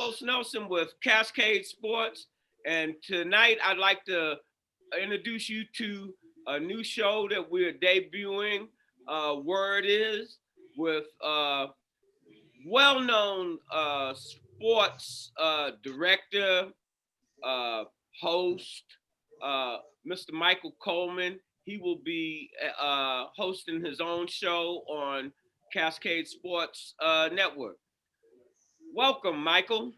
Carlos Nelson with Cascade Sports, and tonight I'd like to introduce you to a new show that we're debuting. Word is with well-known sports director, host, Mr. Michael Coleman. He will be hosting his own show on Cascade Sports Network. Welcome, Michael.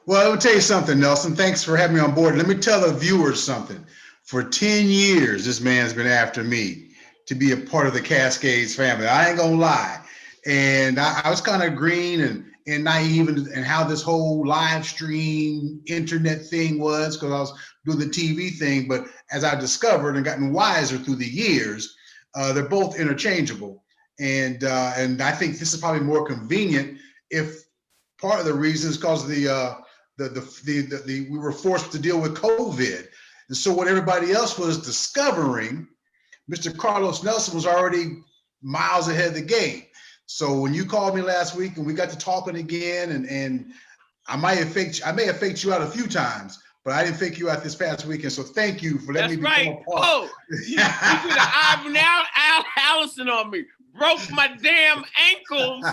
Well, let me tell you something, Nelson. Thanks for having me on board. Let me tell the viewers something. For 10 years, this man's been after me to be a part of the Cascades family. I ain't gonna lie. And I was kind of green and naive and how this whole live stream internet thing was, because I was doing the TV thing. But as I discovered and gotten wiser through the years, they're both interchangeable. And I think this is probably more convenient if part of the reason is because we were forced to deal with COVID. And so what everybody else was discovering, Mr. Carlos Nelson was already miles ahead of the game. So when you called me last week and we got to talking again, and I may have faked you out a few times, but I didn't fake you out this past weekend. So thank you for letting me become a part. Oh, you did an Ivan Allison on me. Broke my damn ankles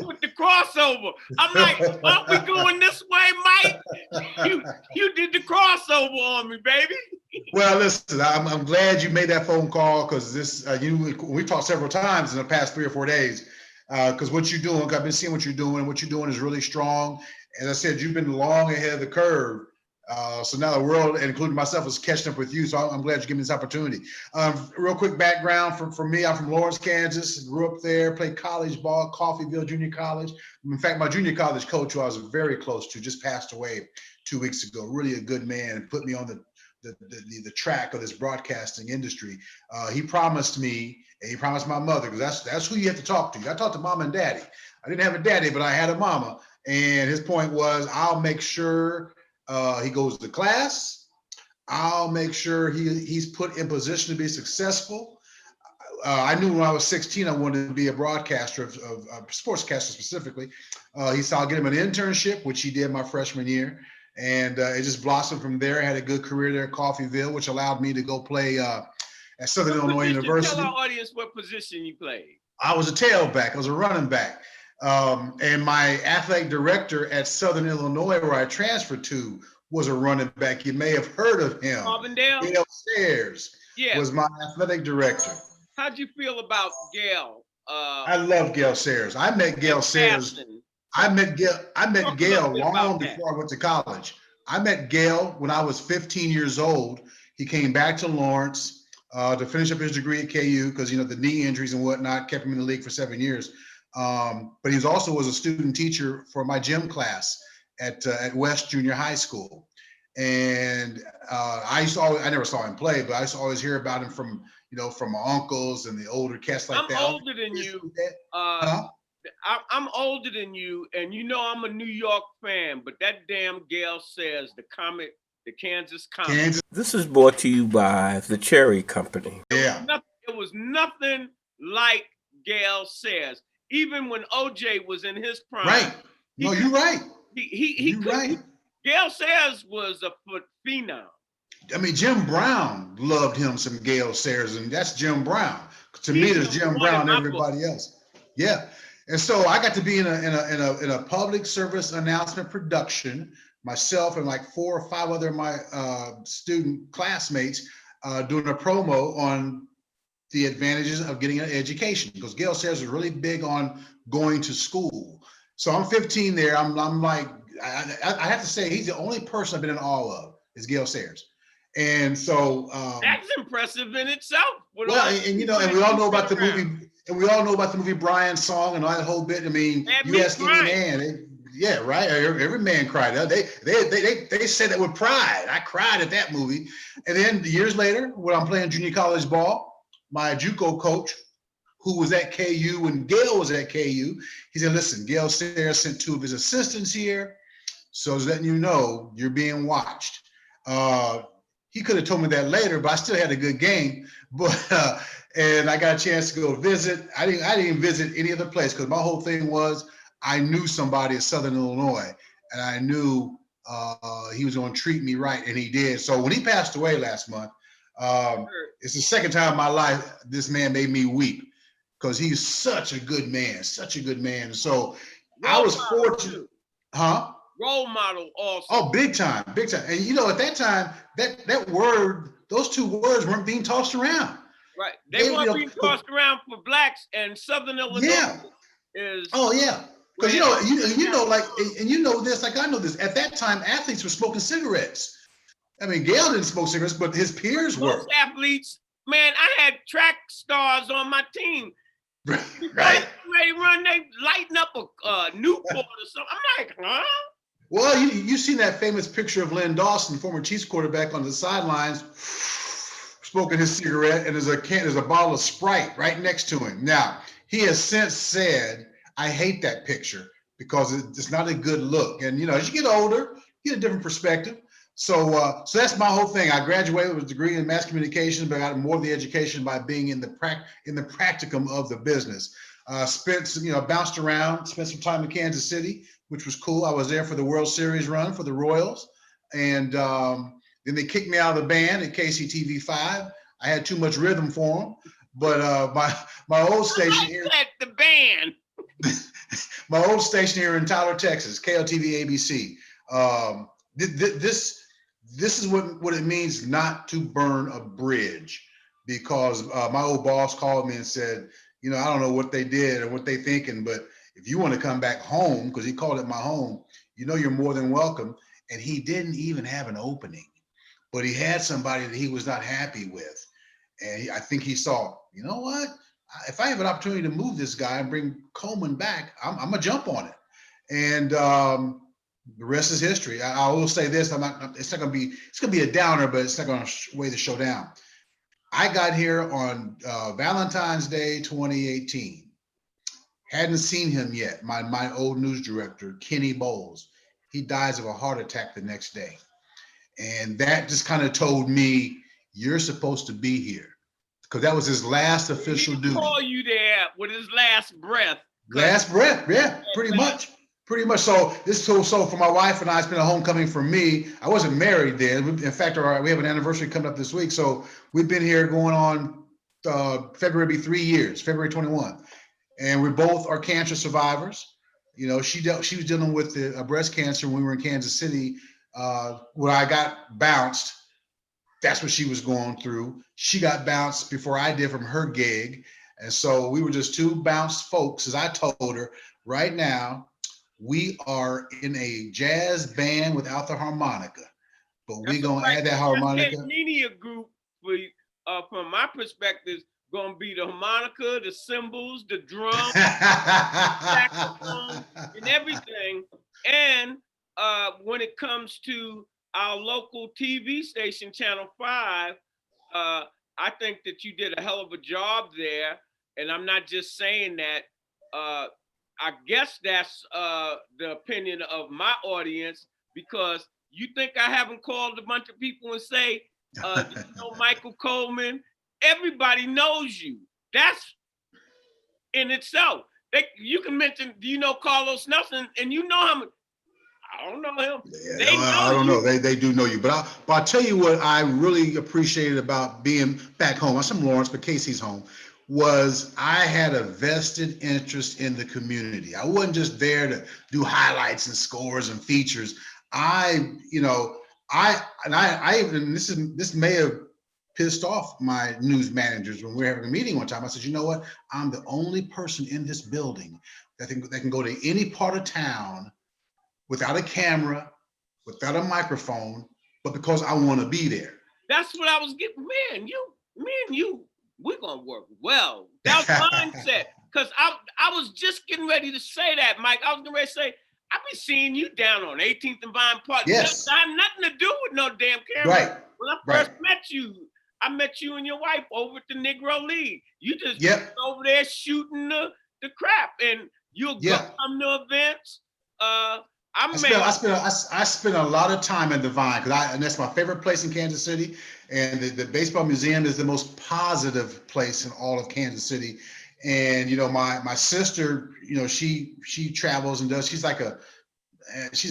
with the crossover. I'm like, aren't we going this way, Mike? You did the crossover on me, baby. Well, listen, I'm glad you made that phone call, because this we talked several times in the past 3 or 4 days. Because what you're doing, I've been seeing what you're doing, and what you're doing is really strong. As I said, you've been long ahead of the curve. So now the world, including myself, is catching up with you. So I'm glad you gave me this opportunity. Real quick background for me, I'm from Lawrence, Kansas. Grew up there, played college ball, Coffeyville Junior College. In fact, my junior college coach, who I was very close to, just passed away 2 weeks ago. Really a good man, and put me on the track of this broadcasting industry. He promised me, and he promised my mother, because that's who you have to talk to. I talked to mom and daddy. I didn't have a daddy, but I had a mama. And his point was, I'll make sure he goes to class. I'll make sure he's put in position to be successful. I knew when I was 16, I wanted to be a broadcaster, of sportscaster specifically. He saw I'll get him an internship, which he did my freshman year. And it just blossomed from there. I had a good career there at Coffeyville, which allowed me to go play at Southern Illinois University. Tell our audience what position you played. I was a tailback. I was a running back. And my athletic director at Southern Illinois, where I transferred to, was a running back. You may have heard of him. Gail Sayers was my athletic director. How'd you feel about Gail? I love Gail Sayers. I met Gail Sayers. I met Gail long before I went to college. I met Gail when I was 15 years old. He came back to Lawrence to finish up his degree at KU, because the knee injuries and whatnot kept him in the league for 7 years. But he also was a student teacher for my gym class at West Junior High School. And I never saw him play, but I used to always hear about him from my uncles and the older cats like that. I'm older than you. I'm older than you, and I'm a New York fan, but that damn Gail Sayers, the Kansas comic. This is brought to you by the Cherry Company. Yeah. It was nothing like Gail Sayers. Even when OJ was in his prime. Right. No, you're right. You're right. Gail Sayers was a phenom. I mean, Jim Brown loved him some Gail Sayers, and that's Jim Brown. To me, there's Jim Brown and everybody else. Yeah. And so I got to be in a public service announcement production, myself and like 4 or 5 other of my student classmates doing a promo on the advantages of getting an education, because Gail Sayers was really big on going to school. So I'm 15 there. I'm like, I have to say, he's the only person I've been in awe of is Gail Sayers. And so that's impressive in itself. And we all know about the movie. And we all know about the movie Brian's Song and all that whole bit. I mean, you ask any man, yeah, right. Every man cried. They said that with pride. I cried at that movie. And then years later, when I'm playing junior college ball, my JUCO coach, who was at KU when Gail was at KU, he said, "Listen, Gail Sayers sent 2 of his assistants here, so he's letting you know you're being watched." He could have told me that later, but I still had a good game. And I got a chance to go visit. I didn't visit any other place, because my whole thing was I knew somebody in Southern Illinois, and I knew he was going to treat me right, and he did. So when he passed away last month, it's the second time in my life this man made me weep, because he's such a good man, such a good man. So I was fortunate, huh? Role model also. Oh, big time, big time. And you know, at that time, that word, those two words weren't being tossed around. Right. They weren't being tossed around for blacks, and Southern Illinois is. Oh yeah. Because you know, like, and you know this, like I know this. At that time, athletes were smoking cigarettes. I mean, Gail didn't smoke cigarettes, but his peers were. Most athletes, man, I had track stars on my team. Right. They run, they lighten up a Newport or something. I'm like, huh? Well, you seen that famous picture of Len Dawson, former Chiefs quarterback, on the sidelines, smoking his cigarette, and there's a bottle of Sprite right next to him. Now, he has since said, I hate that picture because it's not a good look. And you know, as you get older, you get a different perspective. So that's my whole thing. I graduated with a degree in mass communication, but I got more of the education by being in the practicum of the business. Bounced around, spent some time in Kansas City, which was cool. I was there for the World Series run for the Royals. And then they kicked me out of the band at KCTV5. I had too much rhythm for them. But my old station here. The band. My old station here in Tyler, Texas, KLTV ABC. This is what it means not to burn a bridge, because my old boss called me and said, you know, I don't know what they did or what they thinking, but if you want to come back home, because he called it my home, you know, you're more than welcome. And he didn't even have an opening, but he had somebody that he was not happy with. And I think he saw, you know what? If I have an opportunity to move this guy and bring Coleman back, I'm gonna jump on it. And the rest is history. I will say this: it's gonna be a downer, but it's not gonna weigh the show down. I got here on Valentine's Day 2018. Hadn't seen him yet. My old news director, Kenny Bowles, he dies of a heart attack the next day, and that just kind of told me, you're supposed to be here, because that was his last official duty. Call you there with his last breath. Last breath, yeah, pretty much. So so for my wife and I, it's been a homecoming for me. I wasn't married then. In fact, we have an anniversary coming up this week. So we've been here going on February, be 3 years, February 21. And we both are cancer survivors. You know, she was dealing with breast cancer when we were in Kansas City, when I got bounced. That's what she was going through. She got bounced before I did from her gig. And so we were just two bounced folks. As I told her, right now, we are in a jazz band without the harmonica, but we're going to add that harmonica. The media group, from my perspective, going to be the harmonica, the cymbals, the drums, saxophone, and everything. And when it comes to our local TV station, Channel 5, I think that you did a hell of a job there. And I'm not just saying that. I guess that's the opinion of my audience, because you think I haven't called a bunch of people and say, you know, Michael Coleman, everybody knows you. That's in itself. You can mention, do you know Carlos Nelson? And you know him. I don't know him. Yeah, I don't know. They do know you. But I'll tell you what I really appreciated about being back home. I'm from Lawrence, but Casey's home. Was I had a vested interest in the community. I wasn't just there to do highlights and scores and features. This may have pissed off my news managers when we were having a meeting one time. I said, you know what? I'm the only person in this building that can go to any part of town without a camera, without a microphone, but because I want to be there. That's what I was getting. Me and you. We're gonna work well. That was mindset. Because I was just getting ready to say that, Mike. I was getting ready to say, I be seeing you down on 18th and Vine Park. Yes. I had nothing to do with no damn camera. Right. When I first met you, I met you and your wife over at the Negro League. You just over there shooting the crap, and you'll go come to events. I spent a lot of time in the Vine, and that's my favorite place in Kansas City. And the baseball museum is the most positive place in all of Kansas City. And my sister, she travels and does. She's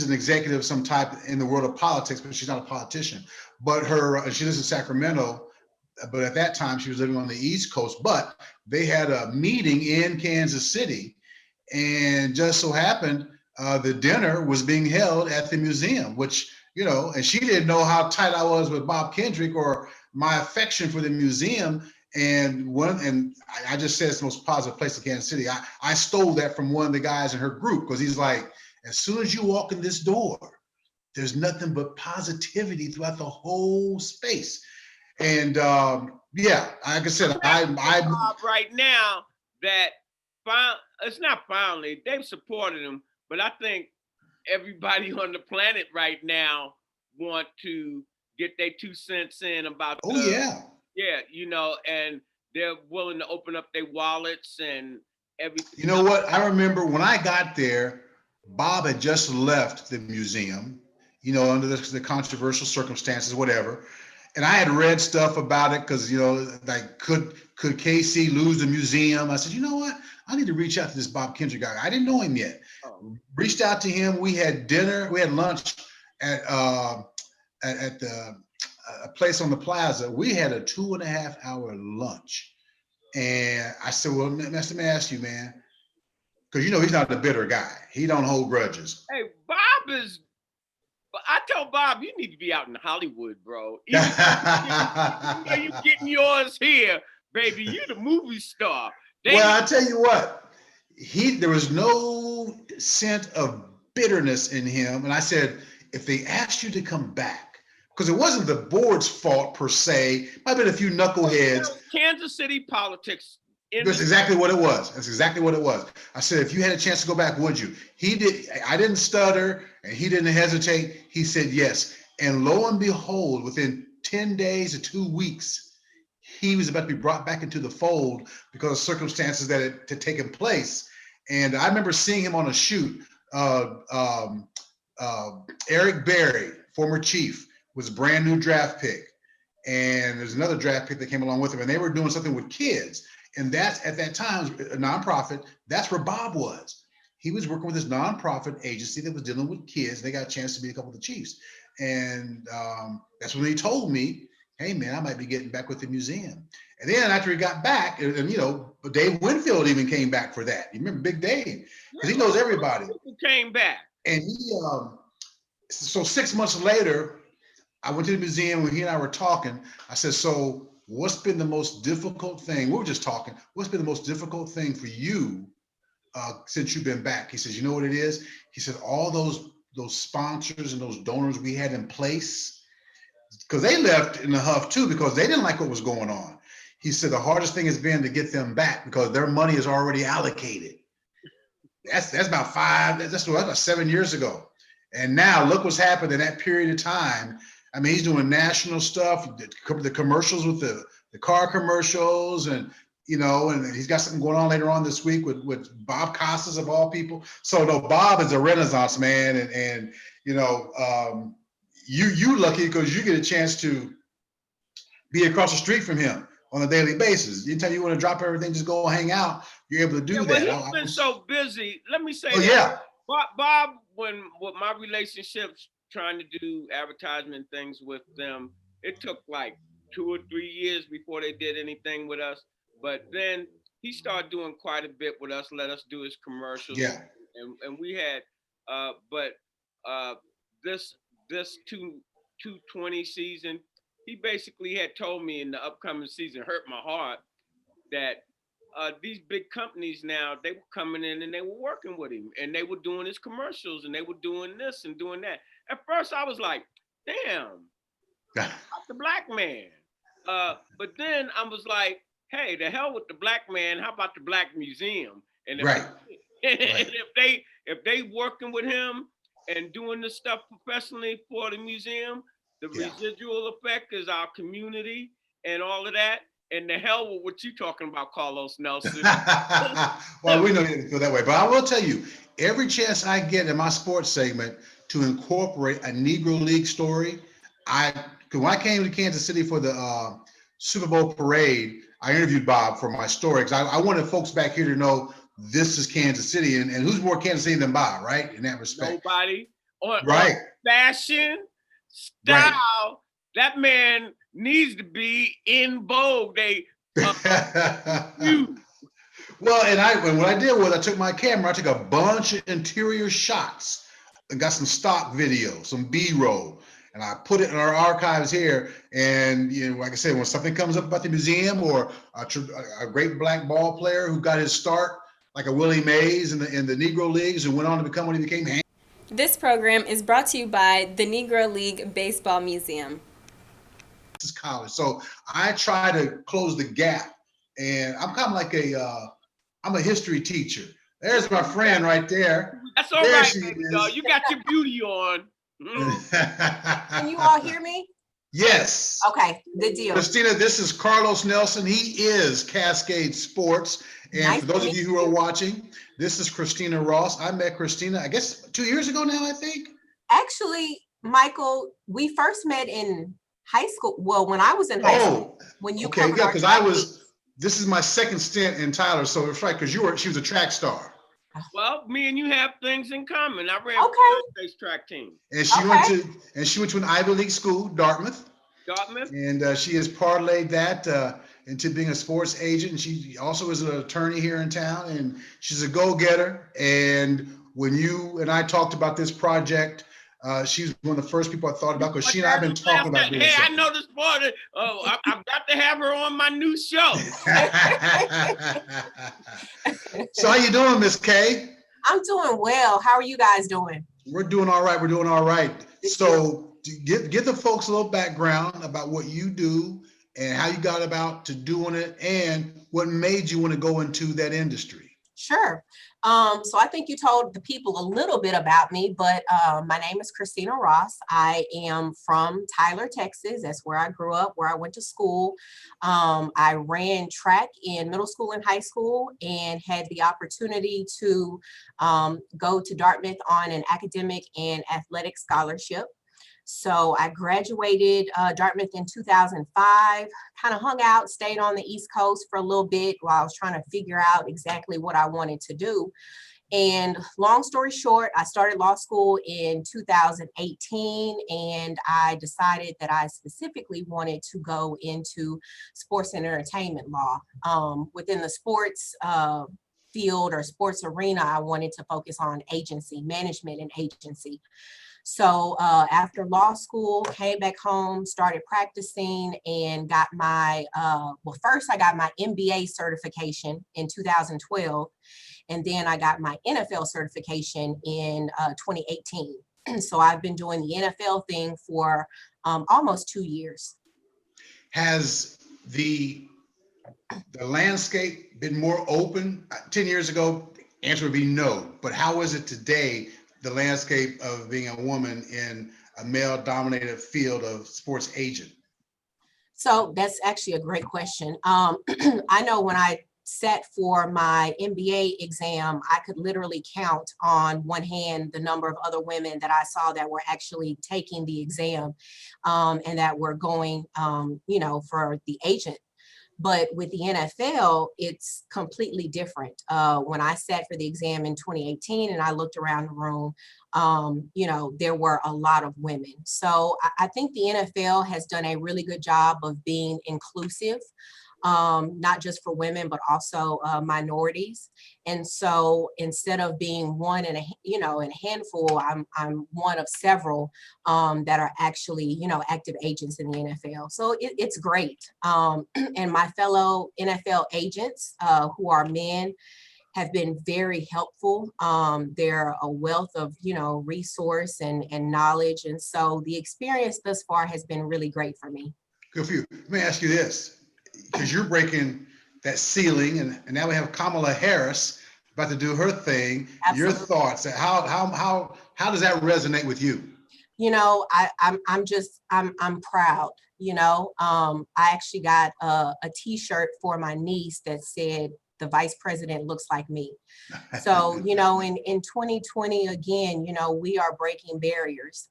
an executive of some type in the world of politics, but she's not a politician. But she lives in Sacramento, but at that time she was living on the East Coast. But they had a meeting in Kansas City, and just so happened the dinner was being held at the museum, which, and she didn't know how tight I was with Bob Kendrick or my affection for the museum. And I just said it's the most positive place in Kansas City. I stole that from one of the guys in her group, because he's like, as soon as you walk in this door, there's nothing but positivity throughout the whole space. And yeah, like I said, I right now that it's not finally, they've supported him, but I think everybody on the planet right now want to get their 2 cents in about and they're willing to open up their wallets and everything. You know what? I remember when I got there, Bob had just left the museum, under the controversial circumstances, whatever. And I had read stuff about it because, like, could KC lose the museum? I said, you know what? I need to reach out to this Bob Kendrick guy. I didn't know him yet. Reached out to him. We had lunch at a place on the plaza. We had a 2.5-hour lunch. And I said, well, let me ask you, man, because he's not a bitter guy. He don't hold grudges. Hey, I tell Bob, you need to be out in Hollywood, bro. You getting yours here, baby. You're the movie star. Well, I tell you what, there was no scent of bitterness in him. And I said, if they asked you to come back, because it wasn't the board's fault per se, might have been a few knuckleheads. Kansas City politics. That's exactly what it was. I said, if you had a chance to go back, would you? He did. I didn't stutter, and he didn't hesitate. He said yes. And lo and behold, within 10 days to 2 weeks, he was about to be brought back into the fold because of circumstances that had taken place. And I remember seeing him on a shoot. Eric Berry, former chief, was a brand new draft pick. And there's another draft pick that came along with him, and they were doing something with kids. And that's, at that time, a nonprofit. That's where Bob was. He was working with this nonprofit agency that was dealing with kids. They got a chance to be a couple of the chiefs. And that's when he told me, hey, man, I might be getting back with the museum. And then after he got back, and Dave Winfield even came back for that. You remember Big Dave? Because he knows everybody. He came back. And so 6 months later, I went to the museum when he and I were talking. I said, so what's been the most difficult thing? We were just talking. What's been the most difficult thing for you since you've been back? He says, you know what it is? He said, all those sponsors and those donors we had in place, because they left in the huff too, because they didn't like what was going on. He said, the hardest thing has been to get them back because their money is already allocated. That's about 7 years ago. And now look what's happened in that period of time. I mean, he's doing national stuff, the commercials with the car commercials, and and he's got something going on later on this week with Bob Costas of all people. So no, Bob is a Renaissance man, and you lucky because you get a chance to be across the street from him on a daily basis. Anytime you want to drop everything, just go hang out, you're able to do that. He's been so busy. Let me say, Bob, with my relationships, trying to do advertisement things with them, it took like 2 or 3 years before they did anything with us. But then he started doing quite a bit with us, let us do his commercials. Yeah. And we had, this 220 season, he basically had told me in the upcoming season, hurt my heart, that these big companies now, they were coming in and they were working with him, and they were doing his commercials, and they were doing this and doing that. At first I was like, damn, the black man. But then I was like, hey, the hell with the black man, how about the Black Museum? And if they working with him and doing this stuff professionally for the museum, the residual effect is our community and all of that. And the hell with what you talking about, Carlos Nelson. Well, we know you didn't feel that way, but I will tell you, every chance I get in my sports segment to incorporate a Negro League story, when I came to Kansas City for the Super Bowl parade, I interviewed Bob for my story because I wanted folks back here to know this is Kansas City, and who's more Kansas City than Bob, right? In that respect. Nobody. On Right. Fashion, style, Right. that man needs to be in vogue. They huge. Well, and what I did was I took my camera, I took a bunch of interior shots and got some stock video, some B-roll, and I put it in our archives here. And like I said, when something comes up about the museum or a great black ball player who got his start, like a Willie Mays in the Negro Leagues and went on to become what he became. This program is brought to you by the Negro League Baseball Museum. This is college, so I try to close the gap, and I'm kind of like I'm a history teacher. There's my friend right there. That's all there right, baby doll. You got your beauty on. Can you all hear me? Yes. Okay, good deal. Kristina, this is Carlos Nelson. He is Cascade Sports. And Nice for those to of meet you who are watching, this is Kristina Ross. I met Kristina, I guess 2 years ago now, I think. Actually, Michael, we first met in high school. Well, when I was in high school, when you okay, yeah, because this is my second stint in Tyler, so it's right because she was a track star. Well, me and you have things in common. I ran Okay. for track team. And she went to an Ivy League school, Dartmouth. Dartmouth. And she has parlayed that into being a sports agent. And she also is an attorney here in town, and she's a go-getter. And when you and I talked about this project, she's one of the first people I thought about because she and I have been talking about doing I know this part. I've got to have her on my new show. So how you doing, Miss Kay? I'm doing well. How are you guys doing? We're doing all right. We're doing all right. So give the folks a little background about what you do and how you got about to doing it and what made you want to go into that industry. Sure. So I think you told the people a little bit about me, but my name is Kristina Ross. I am from Tyler, Texas. That's where I grew up, where I went to school. I ran track in middle school and high school and had the opportunity to go to Dartmouth on an academic and athletic scholarship. So I graduated Dartmouth in 2005, kind of hung out, stayed on the East Coast for a little bit while I was trying to figure out exactly what I wanted to do. And long story short, I started law school in 2018, and I decided that I specifically wanted to go into sports and entertainment law. Within the sports field or sports arena, I wanted to focus on agency, management and agency. So after law school, came back home, started practicing and got my, first I got my MBA certification in 2012, and then I got my NFL certification in 2018. So I've been doing the NFL thing for almost 2 years. Has the landscape been more open? 10 years ago, answer would be no, but how is it today? The landscape of being a woman in a male-dominated field of sports agent? So that's actually a great question. I know when I sat for my MBA exam, I could literally count on one hand the number of other women that I saw that were actually taking the exam and that were going, for the agent. But with the NFL, it's completely different. When I sat for the exam in 2018 and I looked around the room, there were a lot of women. So I think the NFL has done a really good job of being inclusive, not just for women, but also minorities. And so instead of being one in a handful, I'm one of several that are actually, active agents in the NFL. So it's great. And my fellow NFL agents who are men have been very helpful. They're a wealth of, resource and knowledge. And so the experience thus far has been really great for me. Good for you. Let me ask you this, because you're breaking that ceiling, and now we have Kamala Harris about to do her thing. Absolutely. Your thoughts? How does that resonate with you? I'm proud. I actually got a T-shirt for my niece that said, the vice president looks like me. So, you know, in 2020, again, you know, we are breaking barriers.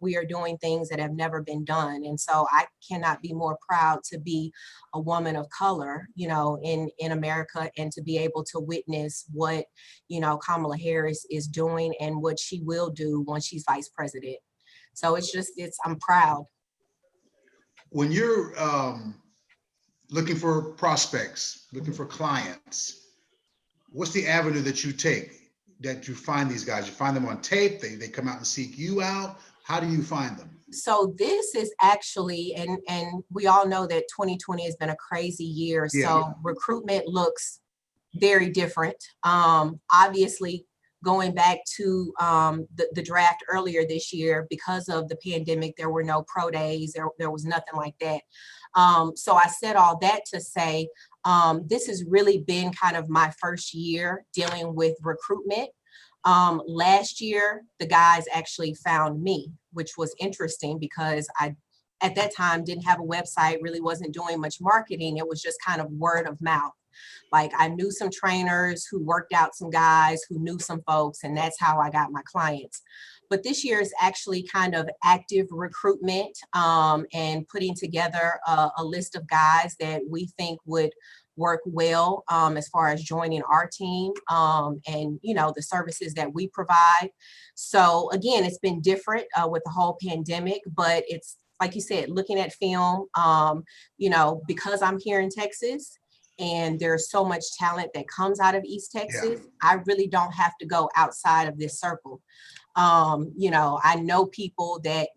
We are doing things that have never been done. And so I cannot be more proud to be a woman of color, you know, in America, and to be able to witness what, you know, Kamala Harris is doing and what she will do once she's vice president. So I'm proud. When you're looking for prospects, looking for clients, what's the avenue that you take, that you find these guys? You find them on tape, they come out and seek you out? How do you find them? So this is actually, and we all know that 2020 has been a crazy year. Yeah. So recruitment looks very different. Obviously, going back to the draft earlier this year, because of the pandemic, there were no pro days, there was nothing like that. So I said all that to say, this has really been kind of my first year dealing with recruitment. Last year, the guys actually found me, which was interesting because I, at that time, didn't have a website, really wasn't doing much marketing. It was just kind of word of mouth. Like I knew some trainers who worked out some guys who knew some folks, and that's how I got my clients. But this year is actually kind of active recruitment and putting together a list of guys that we think would work well as far as joining our team and, you know, the services that we provide. So again, it's been different with the whole pandemic, but it's like you said, looking at film, you know, because I'm here in Texas, and there's so much talent that comes out of East Texas, yeah. I really don't have to go outside of this circle. You know, I know people that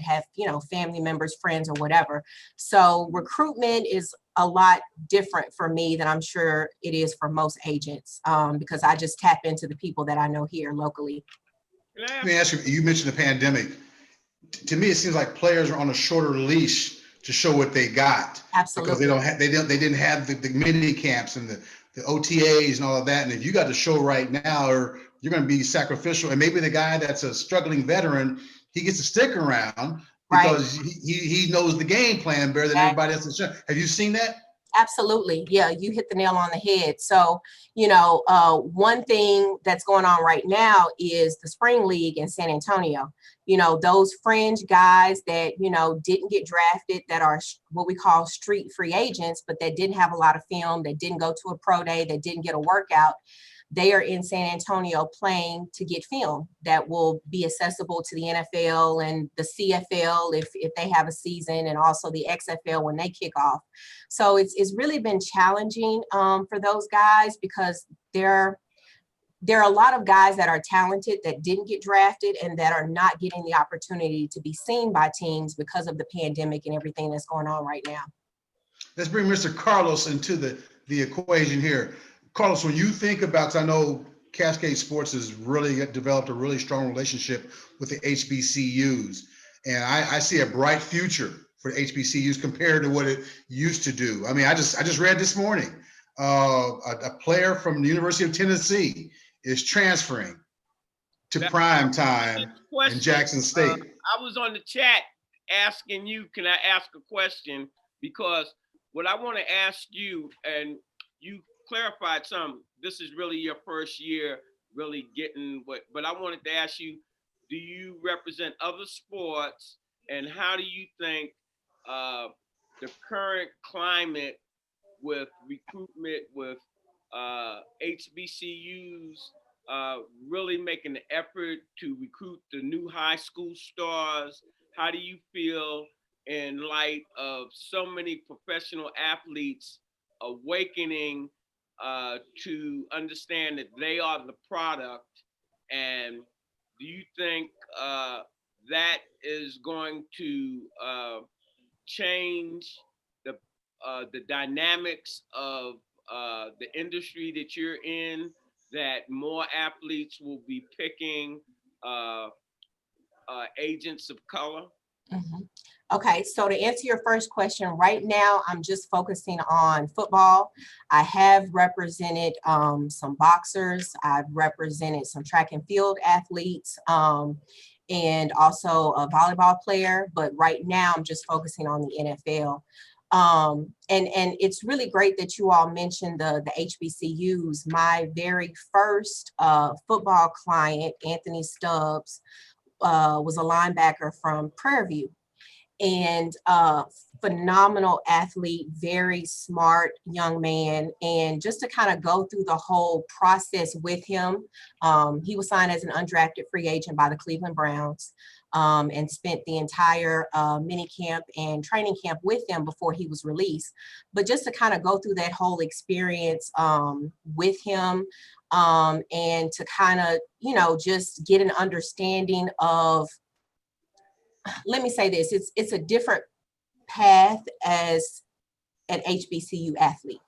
have, you know, family members, friends, or whatever. So recruitment is a lot different for me than I'm sure it is for most agents, because I just tap into the people that I know here locally. Let me ask you, you mentioned the pandemic. To me, it seems like players are on a shorter leash to show what they got. Absolutely. Because they didn't have the mini camps and the OTAs and all of that. And if you got to show right now, or you're going to be sacrificial, and maybe the guy that's a struggling veteran, he gets to stick around because right. he knows the game plan better than everybody else. Have you seen that? Absolutely. Yeah, you hit the nail on the head. So, you know, one thing that's going on right now is the spring league in San Antonio. You know, those fringe guys that, you know, didn't get drafted, that are what we call street free agents, but that didn't have a lot of film, that didn't go to a pro day, that didn't get a workout. They are in San Antonio playing to get film that will be accessible to the NFL and the CFL if they have a season, and also the XFL when they kick off. So it's really been challenging for those guys, because there are a lot of guys that are talented that didn't get drafted and that are not getting the opportunity to be seen by teams because of the pandemic and everything that's going on right now. Let's bring Mr. Carlos into the equation here. Carlos, when you think about, I know Cascade Sports has really developed a really strong relationship with the HBCUs, and I see a bright future for HBCUs compared to what it used to do. I mean, I just read this morning, a player from the University of Tennessee is transferring to prime time in Jackson State. I was on the chat asking you, can I ask a question? Because what I want to ask you, and you clarified some, this is really your first year really getting but I wanted to ask you, do you represent other sports, and how do you think the current climate with recruitment with HBCUs really making an effort to recruit the new high school stars? How do you feel in light of so many professional athletes awakening to understand that they are the product? And do you think that is going to change the dynamics of the industry that you're in, that more athletes will be picking agents of color? Mm-hmm. Okay, so to answer your first question, right now I'm just focusing on football. I have represented some boxers. I've represented some track and field athletes, and also a volleyball player. But right now I'm just focusing on the NFL. And it's really great that you all mentioned the HBCUs. My very first football client, Anthony Stubbs, was a linebacker from Prairie View, and phenomenal athlete, very smart young man. And just to kind of go through the whole process with him, he was signed as an undrafted free agent by the Cleveland Browns, and spent the entire mini camp and training camp with them before he was released. But just to kind of go through that whole experience with him, and to kind of, you know, just get an understanding of, let me say this, it's a different path as an HBCU athlete.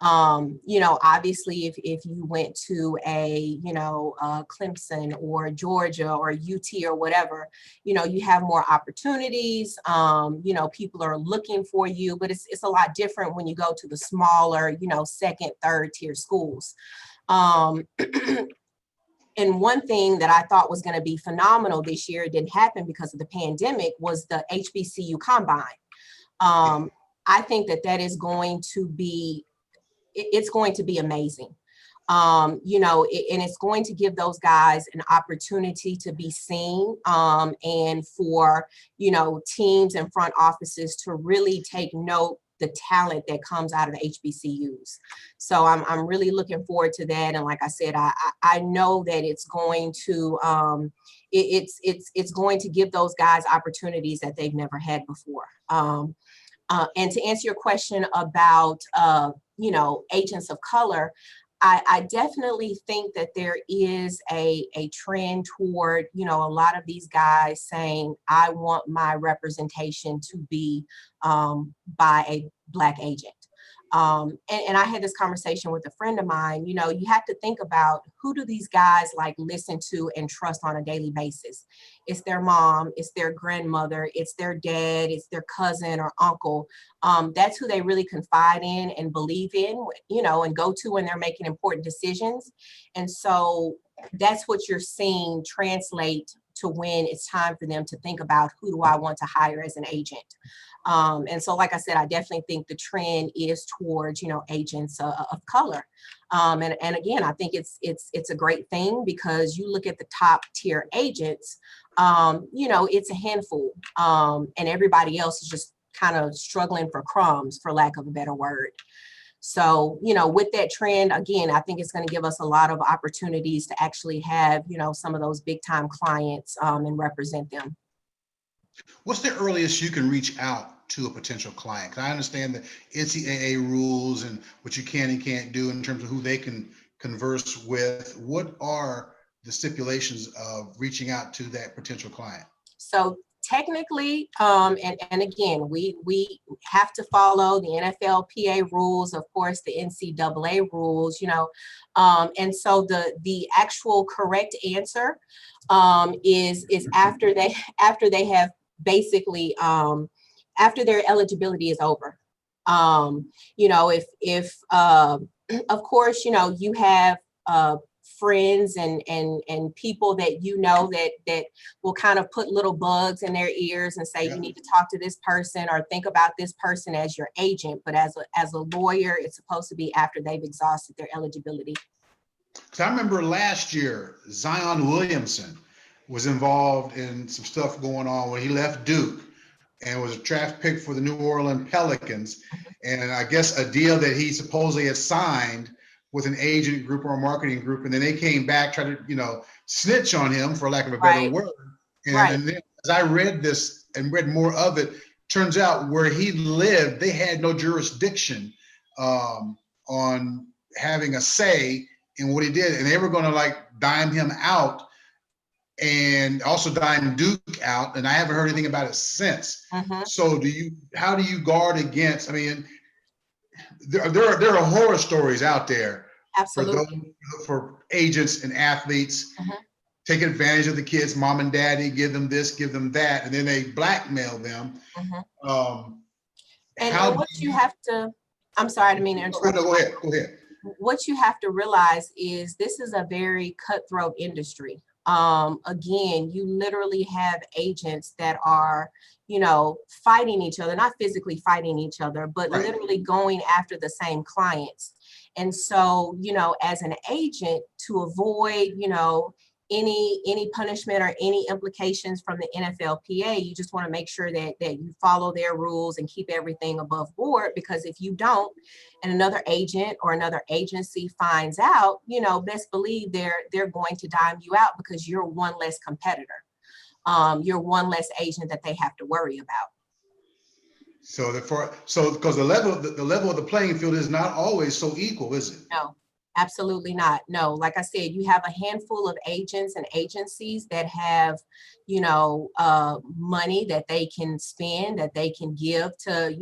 You know, obviously if you went to a, you know, Clemson or Georgia or UT or whatever, you know, you have more opportunities, you know, people are looking for you, but it's a lot different when you go to the smaller, you know, second, third tier schools. And one thing that I thought was going to be phenomenal this year, it didn't happen because of the pandemic, was the HBCU Combine. I think that is going to be, it's going to be amazing. You know, and it's going to give those guys an opportunity to be seen, and for, you know, teams and front offices to really take note the talent that comes out of the HBCUs. So I'm really looking forward to that. And like I said, I know that it's going to, it's going to give those guys opportunities that they've never had before. And to answer your question about, you know, agents of color, I definitely think that there is a trend toward, you know, a lot of these guys saying, I want my representation to be by a Black agent. And I had this conversation with a friend of mine. You know, you have to think about, who do these guys like listen to and trust on a daily basis? It's their mom, it's their grandmother, it's their dad, it's their cousin or uncle. That's who they really confide in and believe in, you know, and go to when they're making important decisions. And so that's what you're seeing translate to when it's time for them to think about, who do I want to hire as an agent? And so, like I said, I definitely think the trend is towards, you know, agents of color. And again, I think it's a great thing, because you look at the top tier agents, you know, it's a handful, and everybody else is just kind of struggling for crumbs, for lack of a better word. So, you know, with that trend, again, I think it's going to give us a lot of opportunities to actually have, you know, some of those big time clients, and represent them. What's the earliest you can reach out to a potential client? 'Cause I understand the NCAA rules and what you can and can't do in terms of who they can converse with. What are the stipulations of reaching out to that potential client? So technically, and again, we have to follow the NFLPA rules, of course, the NCAA rules, you know, and so the actual correct answer is after they have basically, after their eligibility is over. You know, if of course, you know, you have friends and people that, you know, that will kind of put little bugs in their ears and say, you need to talk to this person or think about this person as your agent. But as a lawyer, it's supposed to be after they've exhausted their eligibility. Because I remember last year, Zion Williamson was involved in some stuff going on when he left Duke and was a draft pick for the New Orleans Pelicans. And I guess a deal that he supposedly had signed with an agent group or a marketing group. And then they came back, tried to, you know, snitch on him, for lack of a better word. And then as I read this and read more of it, turns out where he lived, they had no jurisdiction on having a say in what he did. And they were going to like dime him out and also dime Duke out. And I haven't heard anything about it since. So how do you guard against, I mean, there are horror stories out there. Absolutely. For agents and athletes take advantage of the kids, mom and daddy, give them this, give them that, and then they blackmail them. And what you have to, I'm sorry, I didn't mean to interrupt. Go ahead. What you have to realize is this is a very cutthroat industry. Again, you literally have agents that are, fighting each other, not physically fighting each other, but Right. literally going after the same clients. And so, as an agent, to avoid, any punishment or any implications from the NFLPA, you just want to make sure that you follow their rules and keep everything above board, because if you don't, and another agent or another agency finds out, best believe they're going to dime you out, because you're one less competitor. You're one less agent that they have to worry about. So because the level of the playing field is not always so equal, is it? No, absolutely not. No, like I said, you have a handful of agents and agencies that have, money that they can spend, that they can give to,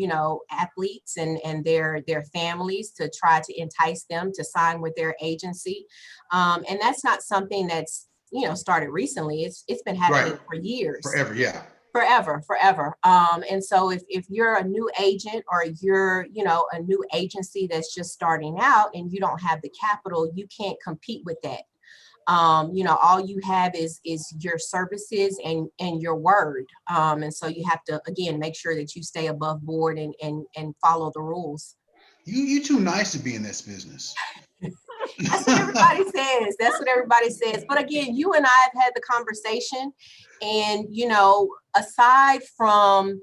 athletes and their families to try to entice them to sign with their agency. And that's not something that's, started recently. It's been happening Right. for years. Forever, yeah. Forever. And so if you're a new agent, or you're, a new agency that's just starting out and you don't have the capital, you can't compete with that. All you have is your services and your word. And so you have to, again, make sure that you stay above board and follow the rules. You too nice to be in this business. That's what everybody says. That's what everybody says. But again, you and I have had the conversation, and aside from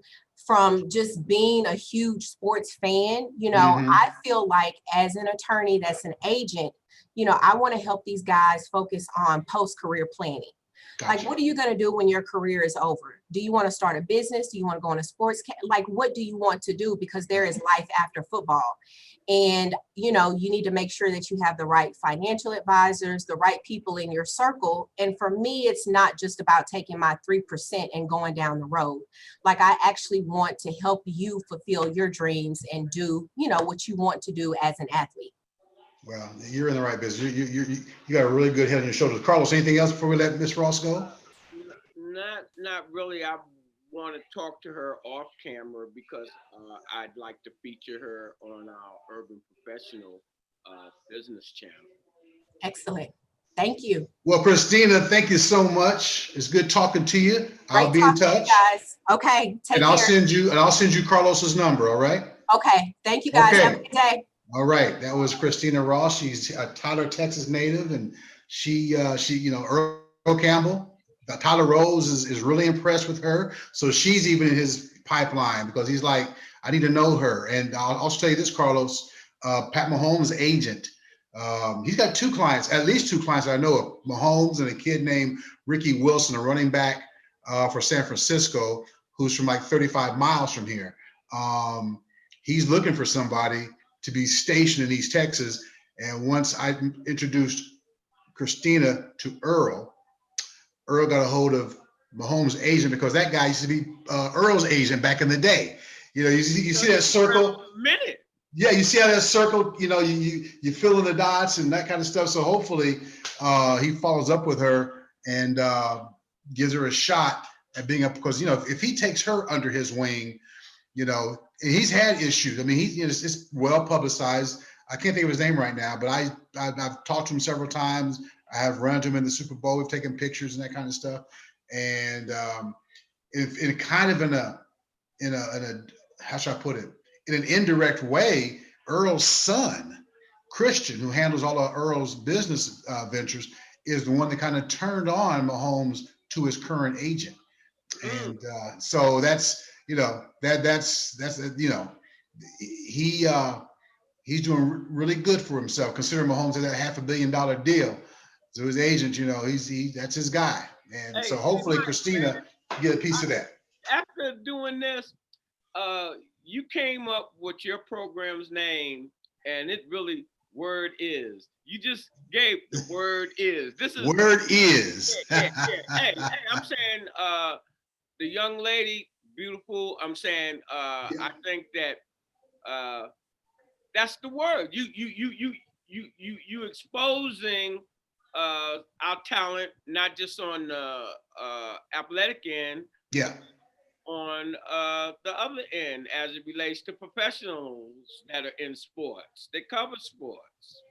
just being a huge sports fan, I feel like as an attorney that's an agent, I want to help these guys focus on post-career planning. Gotcha. Like, what are you going to do when your career is over? Do you want to start a business? Do you want to go into sports? Like, what do you want to do? Because there is life after football. And, you need to make sure that you have the right financial advisors, the right people in your circle. And for me, it's not just about taking my 3% and going down the road. Like, I actually want to help you fulfill your dreams and do, what you want to do as an athlete. Well, you're in the right business. You got a really good head on your shoulders. Carlos, anything else before we let Miss Ross go? Not really. I want to talk to her off camera, because I'd like to feature her on our Urban Professional business channel. Excellent. Thank you. Well, Kristina, thank you so much. It's good talking to you. I'll be in touch, guys. Okay. Take care. I'll send you Carlos's number. All right. Okay. Thank you, guys. Okay. Have a good day. All right, that was Kristina Ross. She's a Tyler, Texas native, and she Earl Campbell, Tyler Rose is really impressed with her. So she's even in his pipeline, because he's like, I need to know her. And I'll also tell you this, Carlos, Pat Mahomes' agent, he's got at least two clients I know of, Mahomes and a kid named Ricky Wilson, a running back for San Francisco, who's from like 35 miles from here. He's looking for somebody to be stationed in East Texas. And once I introduced Kristina to Earl got a hold of Mahomes' agent, because that guy used to be Earl's agent back in the day. You see that circle? Yeah, you see how that circle, you fill in the dots and that kind of stuff. So hopefully he follows up with her and gives her a shot at being up, because, if he takes her under his wing, he's had issues. I mean, it's well publicized. I can't think of his name right now, but I've talked to him several times. I have run into him in the Super Bowl. We've taken pictures and that kind of stuff. And in kind of in a how should I put it? In an indirect way, Earl's son, Christian, who handles all of Earl's business ventures, is the one that kind of turned on Mahomes to his current agent. And so that's, he's doing really good for himself, considering Mahomes had that $500 million deal. So his agent, that's his guy. And so hopefully Kristina get a piece of that. After doing this, you came up with your program's name, and it really Word Is. You just gave the Word Is. This is Word Is. Yeah. Hey, I'm saying the young lady, beautiful. I'm saying I think that that's the word. You exposing our talent, not just on the athletic end. Yeah. On the other end, as it relates to professionals that are in sports, they cover sports.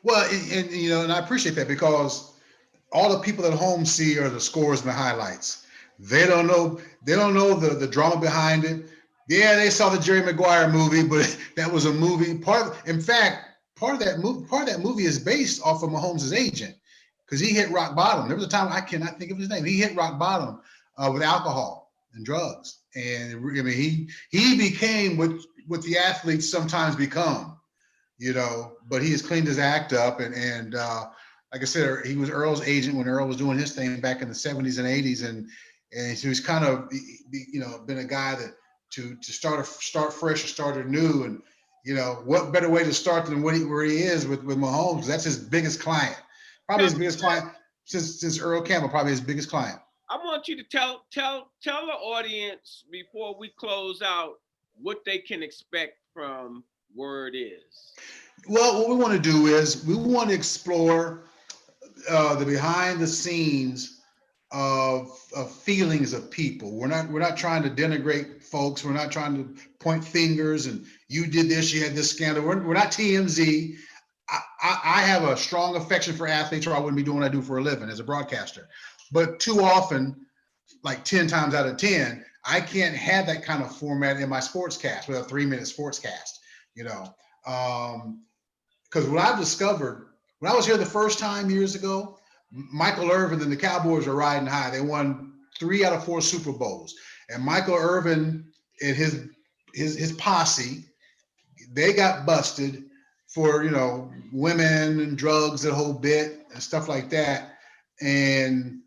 Well, and I appreciate that, because all the people at home see are the scores and the highlights. They don't know the drama behind it. Yeah, they saw the Jerry Maguire movie, but that was a movie. In fact, part of that movie is based off of Mahomes' agent, because he hit rock bottom. There was a time I cannot think of his name. He hit rock bottom with alcohol and drugs, and I mean he became what the athletes sometimes become, But he has cleaned his act up, and like I said, he was Earl's agent when Earl was doing his thing back in the 70s and 80s, and so he's kind of been a guy that to start fresh or start anew, and what better way to start than where he is with Mahomes. That's his biggest client, probably his biggest client since Earl Campbell, probably his biggest client. I want you to tell the audience before we close out what they can expect from Word Is. Well, what we want to do is we want to explore the behind the scenes of feelings of people. We're not trying to denigrate folks. We're not trying to point fingers and you did this, you had this scandal. We're not TMZ. I have a strong affection for athletes, or I wouldn't be doing what I do for a living as a broadcaster. But too often, like 10 times out of 10, I can't have that kind of format in my sportscast with a 3-minute sportscast, because what I've discovered when I was here the first time years ago, Michael Irvin and the Cowboys are riding high. They won 3 out of 4 Super Bowls, and Michael Irvin and his posse, they got busted for women and drugs, that whole bit and stuff like that. And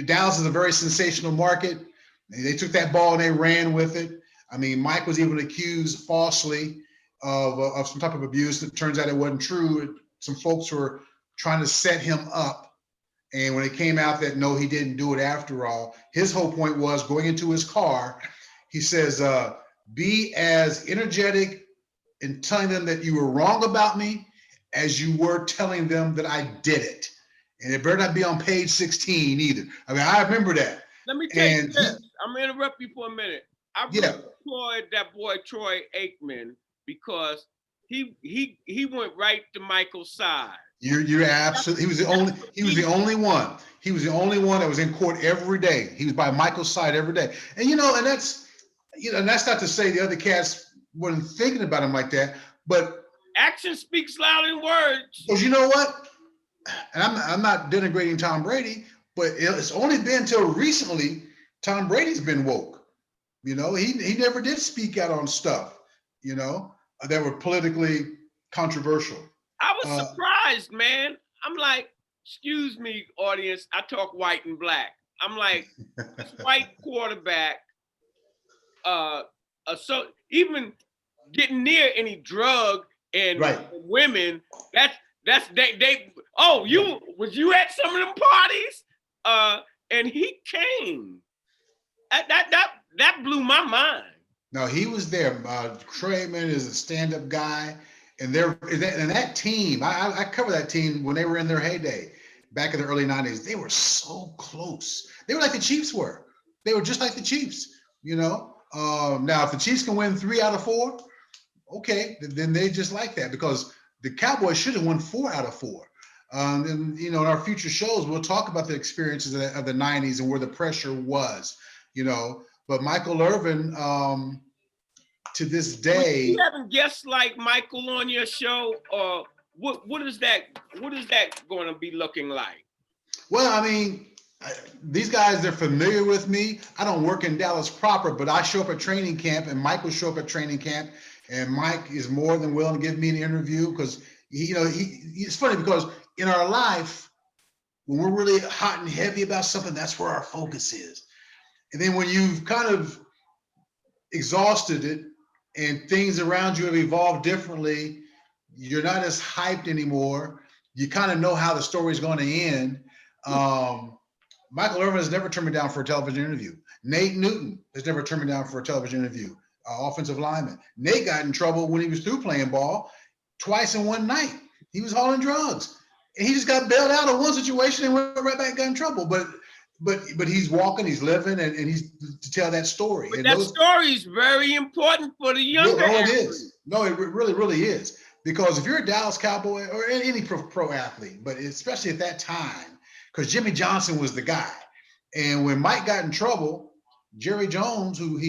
Dallas is a very sensational market. They took that ball and they ran with it. I mean, Mike was even accused falsely of some type of abuse. It turns out it wasn't true. Some folks were trying to set him up. And when it came out that no, he didn't do it after all, his whole point was going into his car. He says, be as energetic in telling them that you were wrong about me as you were telling them that I did it. And it better not be on page 16 either. I mean, I remember that. Let me tell you this. I'm going to interrupt you for a minute. I really applaud that boy Troy Aikman, because he went right to Michael's side. You're absolutely. He was the only one. He was the only one that was in court every day. He was by Michael's side every day. And and that's not to say the other cats wasn't thinking about him like that, but action speaks louder than words. Because you know what? And I'm not denigrating Tom Brady, but it's only been till recently Tom Brady's been woke. He never did speak out on stuff, that were politically controversial. I was surprised, man. I'm like, excuse me, audience, I talk white and black. I'm like, this white quarterback, so even getting near any drug and women, that's they. Oh, was you at some of them parties? And he came. That blew my mind. No, he was there. Troy Aikman is a stand-up guy, and that team. I covered that team when they were in their heyday, back in the early '90s. They were so close. They were like the Chiefs were. They were just like the Chiefs. Now, if the Chiefs can win 3 out of 4, okay, then they just like that, because the Cowboys should have won 4 out of 4. And in our future shows, we'll talk about the experiences of the '90s and where the pressure was. But Michael Irvin, to this day, you haven't guests like Michael on your show, or what is that going to be looking like? Well, I mean, these guys, they're familiar with me. I don't work in Dallas proper, but I show up at training camp, and Mike will show up at training camp, and Mike is more than willing to give me an interview, because it's funny, because in our life, when we're really hot and heavy about something, that's where our focus is. And then when you've kind of exhausted it and things around you have evolved differently, you're not as hyped anymore. You kind of know how the story is going to end. Michael Irvin has never turned me down for a television interview. Nate Newton has never turned me down for a television interview, offensive lineman. Nate got in trouble when he was through playing ball twice in one night. He was hauling drugs, and he just got bailed out of one situation and went right back and got in trouble. But he's walking, he's living, and he's to tell that story. But that story is very important for the younger. No, it is. No, it really, really is. Because if you're a Dallas Cowboy or any pro athlete, but especially at that time, because Jimmy Johnson was the guy. And when Mike got in trouble, Jerry Jones, who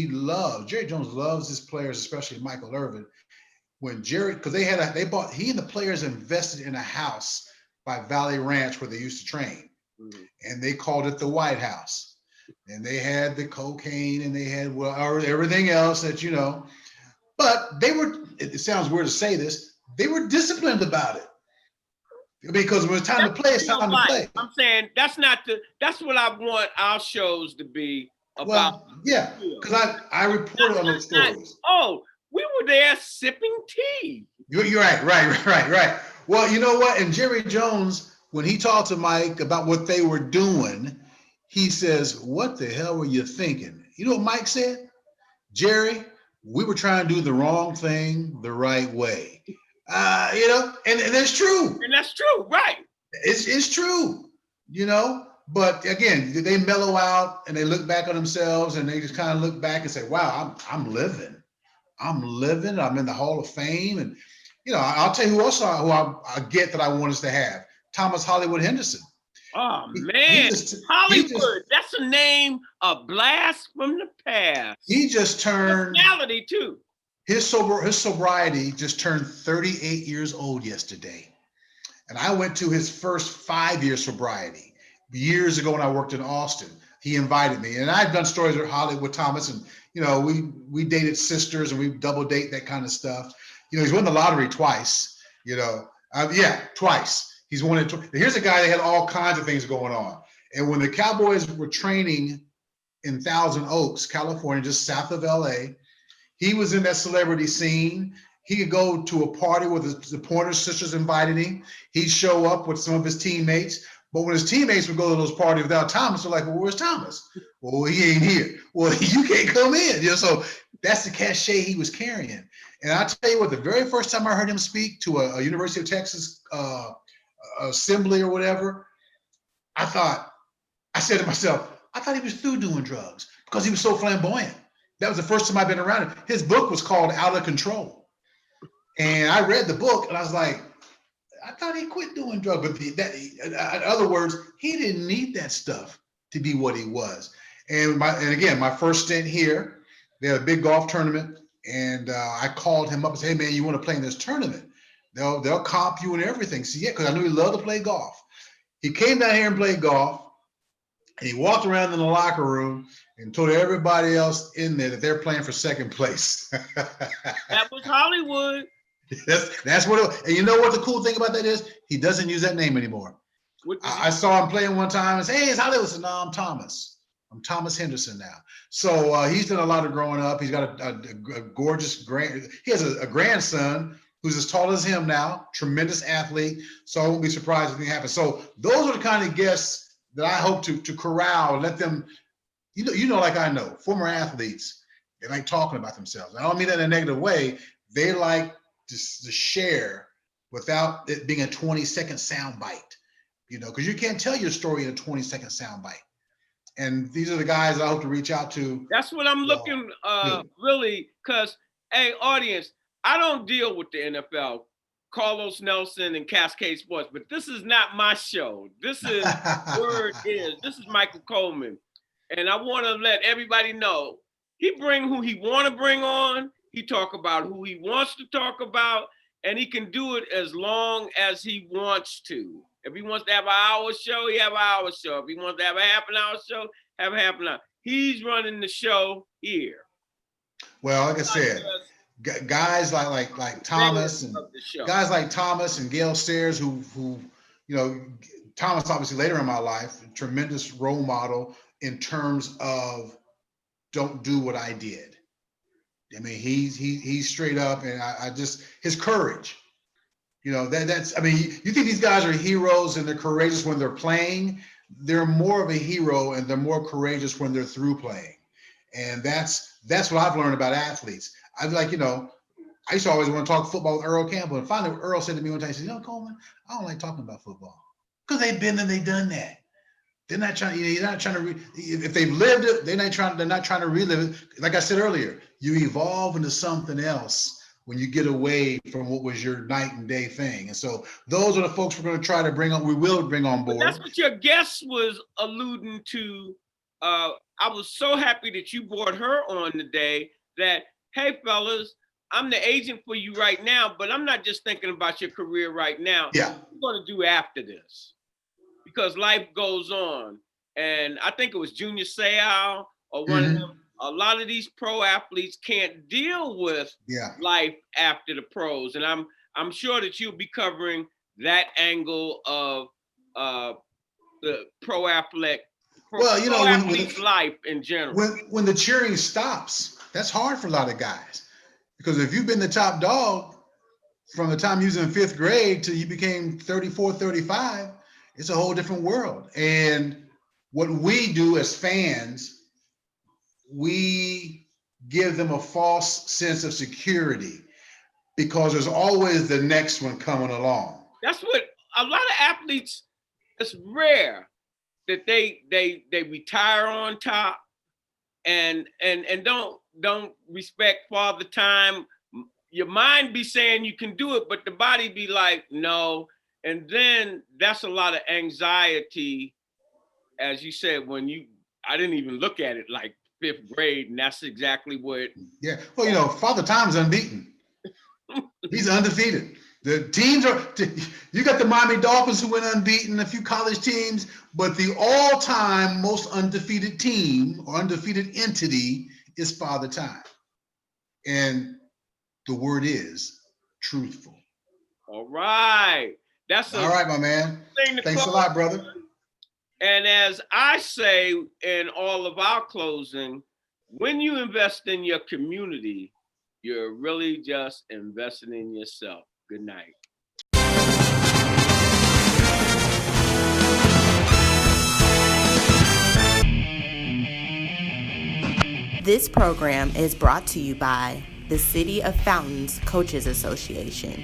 Jerry Jones loves his players, especially Michael Irvin. When Jerry, because he and the players invested in a house by Valley Ranch where they used to train. Mm-hmm. And they called it the White House. And they had the cocaine and they had everything else that, but it sounds weird to say this, they were disciplined about it. Because when it's time to play, it's time to play. I'm saying that's what I want our shows to be about. Well, yeah, because I reported on those stories. We were there sipping tea. You're right. Well, you know what? And Jerry Jones, when he talked to Mike about what they were doing, he says, "What the hell were you thinking?" You know what Mike said? Jerry, we were trying to do the wrong thing the right way. And that's true. And that's true, right? It's true, But again, they mellow out and they look back on themselves and they just kind of look back and say, "Wow, I'm living. I'm in the Hall of Fame." And I'll tell you who else who I get that I want us to have. Thomas Hollywood Henderson. Oh man, Hollywood. That's a name, a blast from the past. He just turned personality too. His sobriety just turned 38 years old yesterday. And I went to his first 5-year sobriety years ago when I worked in Austin. He invited me, and I've done stories with Hollywood with Thomas, and we dated sisters and we double date, that kind of stuff. He's won the lottery twice. Twice. He's won it. Here's a guy that had all kinds of things going on. And when the Cowboys were training in Thousand Oaks, California, just south of LA, he was in that celebrity scene. He could go to a party where the Pointer Sisters invited him. He'd show up with some of his teammates. But when his teammates would go to those parties without Thomas, they're like, "Well, where's Thomas?" "Well, he ain't here." "Well, you can't come in." So that's the cachet he was carrying. And I'll tell you what, the very first time I heard him speak to a University of Texas assembly or whatever, I said to myself, I thought he was through doing drugs because he was so flamboyant. That was the first time I've been around him. His book was called Out of Control. And I read the book and I was like, I thought he quit doing drugs. But in other words, he didn't need that stuff to be what he was. And again, my first stint here, they had a big golf tournament. And I called him up and said, "Hey, man, you want to play in this tournament? They'll comp you and everything." So yeah, because I knew he loved to play golf. He came down here and played golf. And he walked around in the locker room and told everybody else in there that they're playing for second place. That was Hollywood. That's what. And you know what the cool thing about that is? He doesn't use that name anymore. I saw him playing one time and say, "Hey, it's Hollywood." I said, "No, I'm Thomas. I'm Thomas Henderson now." So he's done a lot of growing up. He's got a gorgeous he has a grandson who's as tall as him now, tremendous athlete. So I won't be surprised if anything happens. So those are the kind of guests that I hope to corral and let them, like I know, former athletes, they like talking about themselves. I don't mean that in a negative way. They like to share without it being a 20-second sound bite, because you can't tell your story in a 20-second sound bite. And these are the guys I hope to reach out to. That's what I'm looking, really, because, hey, audience, I don't deal with the NFL, Carlos Nelson and Cascade Sports, but this is not my show. This is Word Is. This is Michael Coleman. And I want to let everybody know, he bring who he want to bring on. He talk about who he wants to talk about, and he can do it as long as he wants to. If he wants to have an hour show, he have an hour show. If he wants to have a half an hour show, have a half an hour. He's running the show here. Well, like I said, guys like Thomas and guys like Thomas and Gail Sayers, who Thomas obviously later in my life, a tremendous role model in terms of don't do what I did. I mean, he's straight up, and I just his courage. That's. I mean, you think these guys are heroes and they're courageous when they're playing? They're more of a hero and they're more courageous when they're through playing, and that's what I've learned about athletes. I used to always want to talk football with Earl Campbell, and finally Earl said to me one time, he said, Coleman, I don't like talking about football because they've been and they've done that. They're not trying. You're not trying to. If they've lived it, they're not trying to relive it. Like I said earlier, you evolve into something else when you get away from what was your night and day thing. And so those are the folks we're going to try to bring on. We will bring on board. But that's what your guest was alluding to I was so happy that you brought her on today that, hey, fellas, I'm the agent for you right now, but I'm not just thinking about your career right now. Yeah. What you're going to do after this? Because life goes on. And I think it was Junior Seau or one of them. A lot of these pro athletes can't deal with life after the pros. And I'm sure that you'll be covering that angle of the pro athlete's life in general. When the cheering stops, that's hard for a lot of guys. Because if you've been the top dog from the time you was in 5th grade till you became 34, 35, it's a whole different world. And what we do as fans, we give them a false sense of security because there's always the next one coming along. That's what a lot of athletes, it's rare that they retire on top and don't respect father time. Your mind be saying you can do it, but the body be like, no. And then that's a lot of anxiety, as you said, I didn't even look at it like 5th grade, and that's exactly what. Yeah, well, Father Time's unbeaten. He's undefeated. The teams you got the Miami Dolphins who went unbeaten, a few college teams, but the all-time most undefeated team or undefeated entity is Father Time. And the word is truthful. All right. All right, my man. Thanks a lot, brother. And as I say in all of our closing, when you invest in your community, you're really just investing in yourself. Good night. This program is brought to you by the City of Fountains Coaches Association.